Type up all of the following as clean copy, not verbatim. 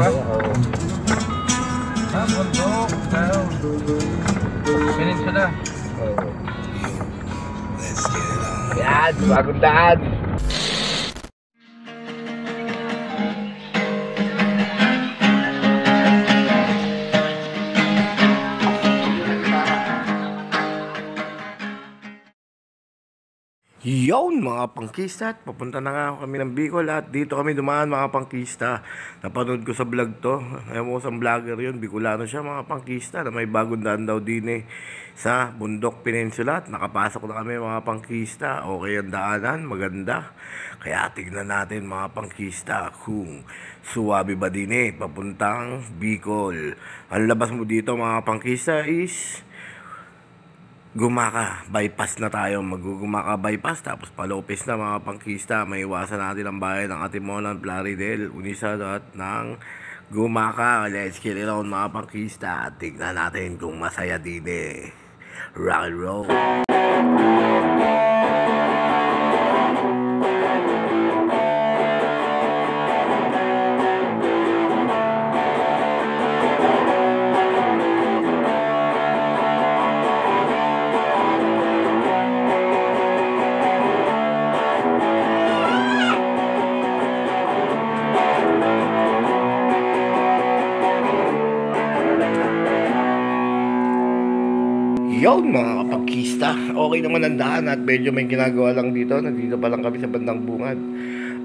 ba? Bundok. Peninsula. Yan, bagong daan. Yon mga pangkista, papunta na nga kami ng Bicol at dito kami dumaan mga pangkista. Napanood ko sa vlog to, ayaw mo isang vlogger yun, Bicolano siya mga pangkista na may bagong daan daw din sa Bundok Peninsula at nakapasok na kami mga pangkista. Okay ang daanan, maganda. Kaya tignan natin mga pangkista kung suwabe ba din papuntang Bicol. Ang labas mo dito mga pangkista is Gumaka, bypass na tayo. Mag-Gumaka bypass, tapos pa-Lopez na mga pangkista. May iwasan natin ang bayan ng Atimonan, Plaridel, Unisa at ng Gumaka. Let's get it on mga pangkista. Tignan natin kung masaya din rock and roll. Yon mga kapagkista, okay naman ang daan at medyo may ginagawa lang dito. Nandito pa lang kami sa bandang bungad.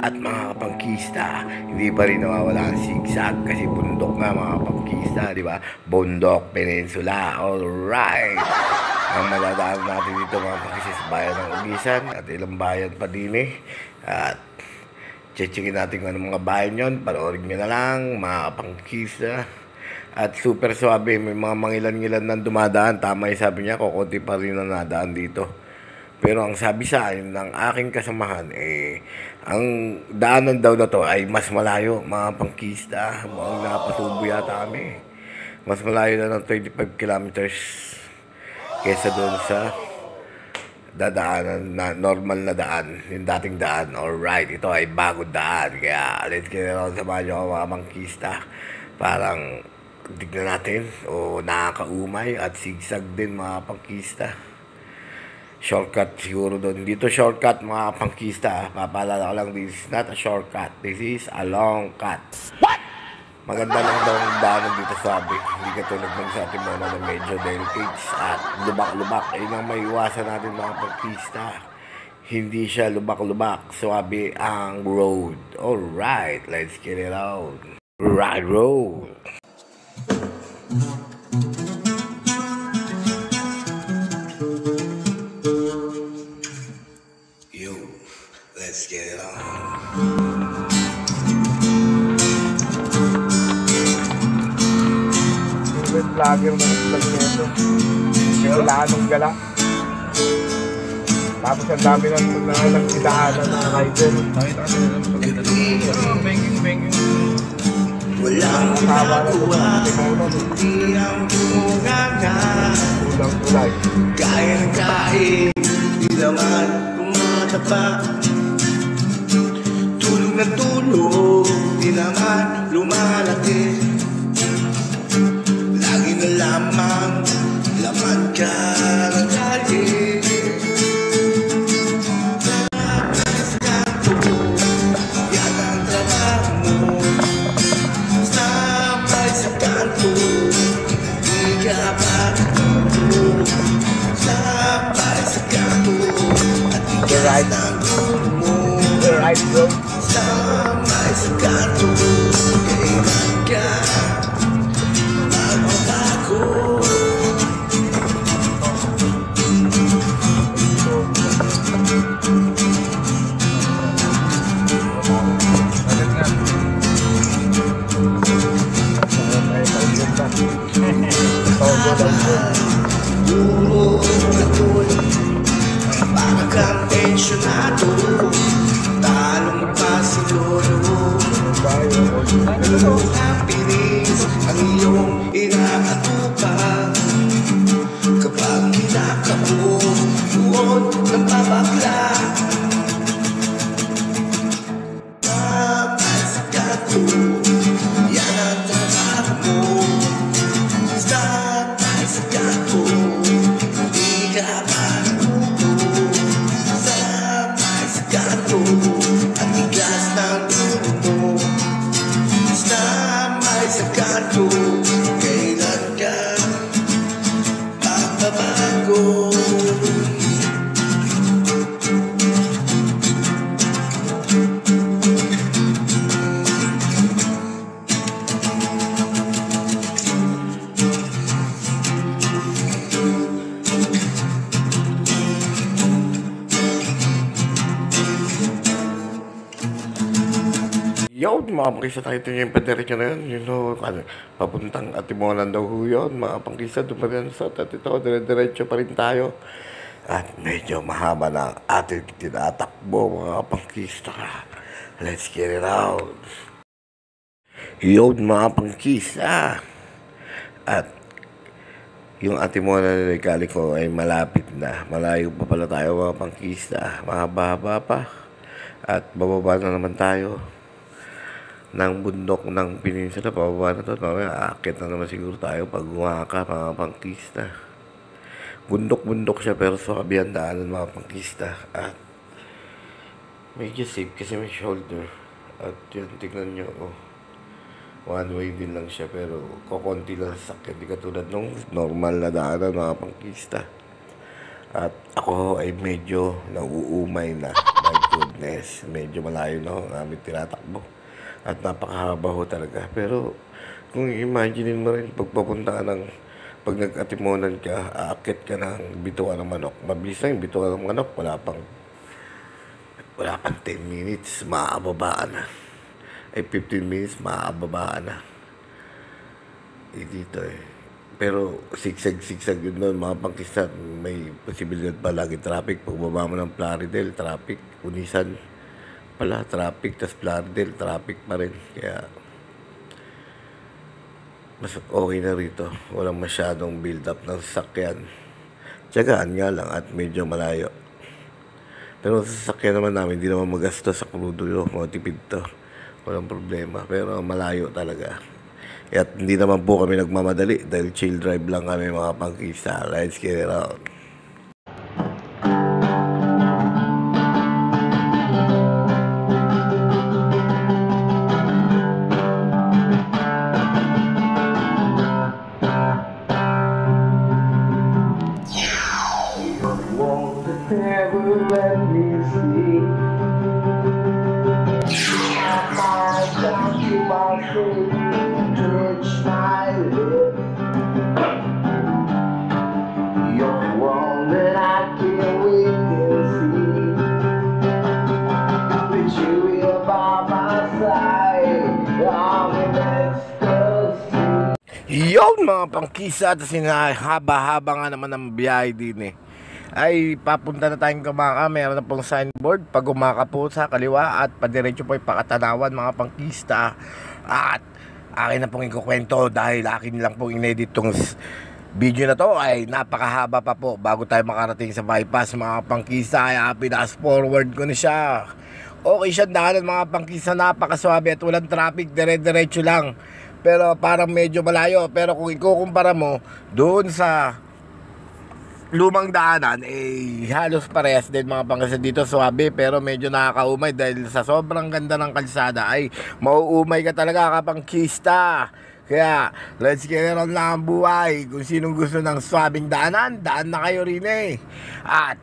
At mga kapagkista, hindi pa rin nawawala ang zigzag kasi bundok nga mga kapagkista, di ba? Bundok Peninsula, alright. Ang maladaan natin dito mga kapagkista sa bayan ng Ugisan at ilang bayan pa din At checkin natin kung anong mga bayan yon. Panoorin nyo na lang mga kapagkista. At super suabe, may mga mangilan-ngilan nang dumadaan. Tama yung sabi niya, kukunti pa rin na nadaan dito. Pero ang sabi sa akin ng aking kasamahan, ang daanan daw na to ay mas malayo, mga pangkista. Mukhang napasubo yata kami. Mas malayo na ng 25 kilometers kesa doon sa dadaanan na normal na daan, yung dating daan. Alright, ito ay bagong daan. Kaya let's get it on sa mga pangkista. Parang tignan natin o nakakaumay at sigsag din mga pangkista. Shortcut siguro doon. Dito shortcut mga pangkista. Papaalala ko lang, this is not a shortcut, this is a long cut. What? Maganda lang daw ang daanan dito, sabi. Hindi katulad ng sa ating mga na medyo delicate at lubak-lubak. Ayun ang may iwasan natin mga pangkista. Hindi siya lubak-lubak, sabi ang road. Alright, let's get it out. Right road. Yo, let's get it on. Favorite vlogger ng vlog nito. Bicolano gala. Tapos ang dami ng nagsidaanan ng rider. Nakita kasi nila sa pagkita. Banging. Walang ginagawa, hindi ang bunganga. Ulang-ulay. Kaya ng kain, di naman kumatapa. Tulog na tulog, di naman lumalaki. Lagi na lamang laman ka ng kalye. The right road. Samay sa kanto, kailan ka magbabago? Puro katol, para kang pensyonado. Talong pa si Lolo. Ang bilis ang iyong inaatupag. Kapag kinakabuo buon ng babakla. Samay sa kanto, yan ang kanto, kailan ka magbabago? Yun, mga pangkisa, tayo ito yung padiretso na yun. Yun o, papuntang Atimonan daw ho yun. Mga pangkisa, dumagan sa at ito, dire-diretso pa rin tayo. At medyo mahaba na ating tinatakbo, mga pangkisa. Let's get it out. Yun, mga pangkisa. At yung Atimonan na nagkali ko ay malapit na. Malayo pa pala tayo, mga pangkisa. Mahaba-haba pa. At bababa na naman tayo ng bundok ng peninsula. Pababa na to, aakit na naman siguro tayo pag umaka, mga pangkista. Bundok-bundok siya pero sa kabihan daanan, mga pangkista. At medyo safe kasi may shoulder. At yun, tignan nyo, one way din lang siya pero kukunti lang sa sakit, di katulad nung normal na daanan, mga pangkista. At ako ay medyo nauumay na. My goodness, medyo malayo na ang aming tinatakbo. At napakahaba ho talaga. Pero kung imagine mo rin, pagpapunta ka pag nag-Atimonan ka, aakit ka ng bituan ng manok. Mabilis lang yung bituan ng manok. Wala pang 10 minutes, maababaan na. Ay 15 minutes, maababaan na. Dito Pero sigsag yun doon, mga pangkista. May posibilidad pa lagi traffic. Pagbaba mo ng Plaridel, traffic. Unisan pala, traffic, tas Plaridel, traffic pa rin. Kaya mas okay na rito. Walang masyadong build up ng sasakyan. Tiyagaan nga lang at medyo malayo. Pero sa sasakyan naman namin, hindi naman magasto sa crudo yun. Matipid to. Walang problema. Pero malayo talaga. At hindi naman po kami nagmamadali dahil chill drive lang kami, mga pangkista. Let's get it out. Never let me see my down to my feet, touch my lips. You're one that I can't wait to see. With you here by my side, I'm in ecstasy. Yun, mga pangkisa, at sinahaba-haba nga naman ang biyahe din ay papunta na tayong Gumaka. Meron na pong signboard pag Gumaka po sa kaliwa at padiretso po yung Pakatanawan, mga pangkista. At akin na pong ikukwento dahil akin lang pong inedit tong video na to, ay napakahaba pa po bago tayo makarating sa bypass, mga pangkista. Ay pinas forward ko na siya. Okay siya daanan, mga pangkista, napakaswabe at walang traffic, dire-diretso lang. Pero parang medyo malayo. Pero kung ikukumpara mo doon sa lumang daanan, halos parehas din, mga pangkista. Dito swabe pero medyo nakakaumay dahil sa sobrang ganda ng kalsada ay mauumay ka talaga, kapangkista. Kaya let's get it on lang ang buhay. Kung sinong gusto ng swabing daanan, daan na kayo rin At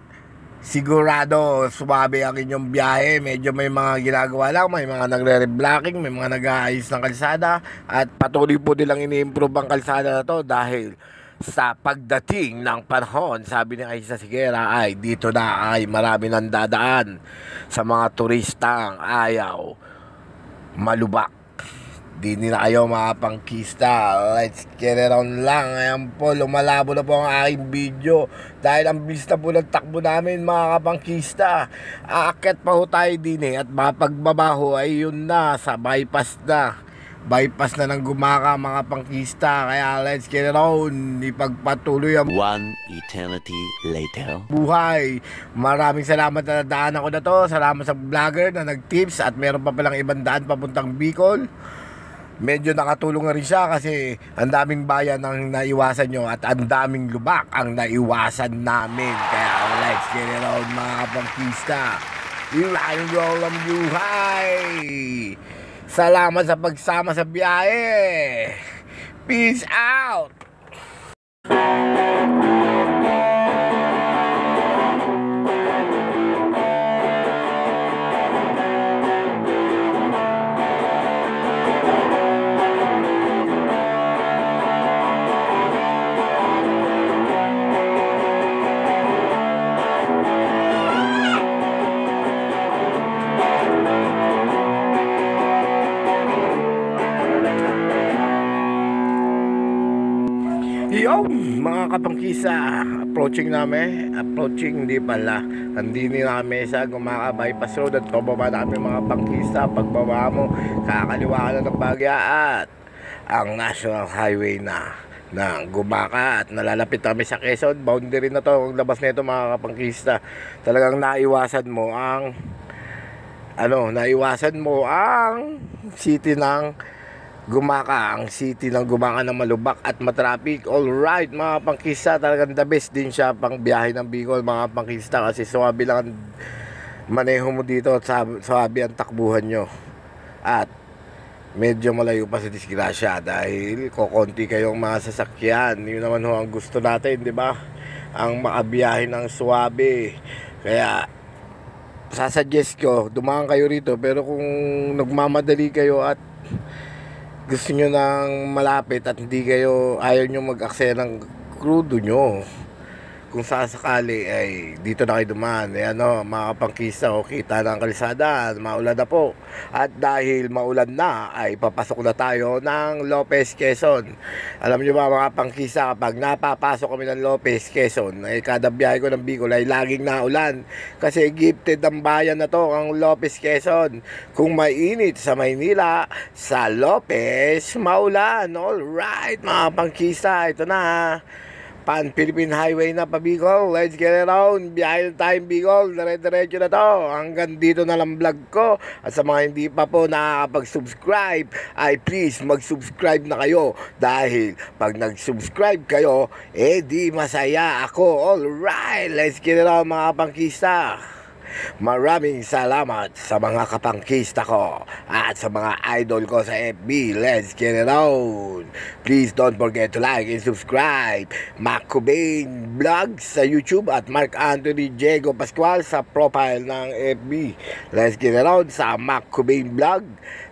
sigurado swabe ang inyong biyahe. Medyo may mga ginagawa lang, may mga nagre-reblocking, may mga nag-aayos ng kalsada. At patuloy po nilang ini-improve ang kalsada na to dahil sa pagdating ng panahon, sabi ni Aisa Sigera, ay dito na ay marami nang dadaan sa mga turistang ayaw malubak. Di nila ayaw, mga pangkista. Let's get it on lang. Ayan po, lumalabo na po ang aking video dahil ang bilis na po ng takbo namin, mga kapangkista. Aakyat pa ho tayo din at mapagbabaho ay yun na, sa bypass na. Bypass na ng Gumaka, mga pangkista. Kaya let's get it on. Ipagpatuloy ang one eternity later. buhay. Maraming salamat na nadaanan ko na to. Salamat sa vlogger na nag-tips. At meron pa palang ibang daan papuntang Bicol. Medyo nakatulong na rin siya kasi ang daming bayan ang naiwasan nyo at ang daming lubak ang naiwasan namin. Kaya let's get it on, mga pangkista. Yung roll ang buhay. Salamat sa pagsama sa biyahe. Peace out. Yo, mga kapangkisa, approaching hindi pala, hindi namin sa Gumaca Bypass Road at pababa namin mga pangkisa. Pagbaba mo, kakaliwa na ng Bagya at ang National Highway na ng Gumaca at nalalapit kami sa Quezon. Boundary na to, ang labas nito mga kapangkista. Talagang naiwasan mo ang city ng Gumaca, ang city ng Gumaca na malubak at matraffic. Alright mga pangkista, talagang the best din siya pang biyahe ng Bicol mga pangkista, kasi suwabe lang ang maneho mo dito at suwabe ang takbuhan nyo at medyo malayo pa sa disgrasya dahil kokonti kayong mga sasakyan. Yun naman ho ang gusto natin, di ba? Ang makabiyahe ng suwabe. Kaya sasuggest ko, dumaan kayo rito, pero kung nagmamadali kayo at gusto nyo nang malapit at ayaw nyo mag-aksaya ng krudo nyo, kung sasakali ay dito na kayo dumaan. Mga kapangkista, kita na ang kalisada, maulan na po. At dahil maulan na, ay papasok na tayo ng Lopez, Quezon. Alam nyo ba mga kapangkista, kapag napapasok kami ng Lopez, Quezon, ay kada biyahe ko ng Bicol ay laging naulan. Kasi gifted ang bayan na to, ang Lopez, Quezon. Kung mainit sa Maynila, sa Lopez, maulan. Alright mga kapangkista, ito na. Pan-Philippine Highway na pa Bicol. Let's get it on. Biyahe na tayong Bicol. Dire-diretso na to. Hanggang dito na lang vlog ko. At sa mga hindi pa po nakakapag-subscribe, ay please mag-subscribe na kayo. Dahil pag nag-subscribe kayo, di masaya ako. Alright, let's get it on mga pangkista. Maraming salamat sa mga kapangkista ko at sa mga idol ko sa FB. Let's get it on. Please don't forget to like and subscribe Mac Cobain Vlogs sa YouTube at Mark Anthony Diego Pascual sa profile ng FB. Let's get it on sa Mac Cobain Vlog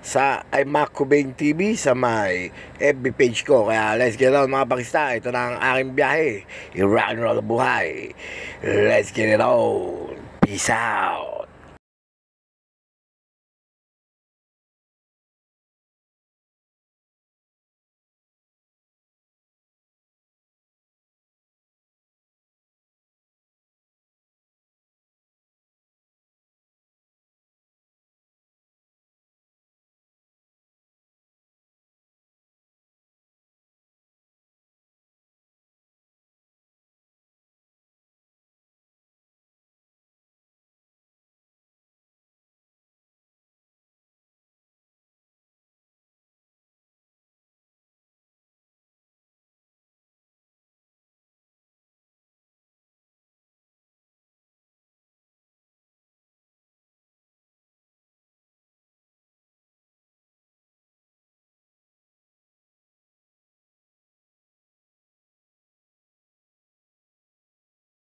sa Mac Cobain TV sa may FB page ko. Kaya let's get it on mga pangkista. Ito na ang aking biyahe. I-rock and roll buhay. Let's get it on. Peace out.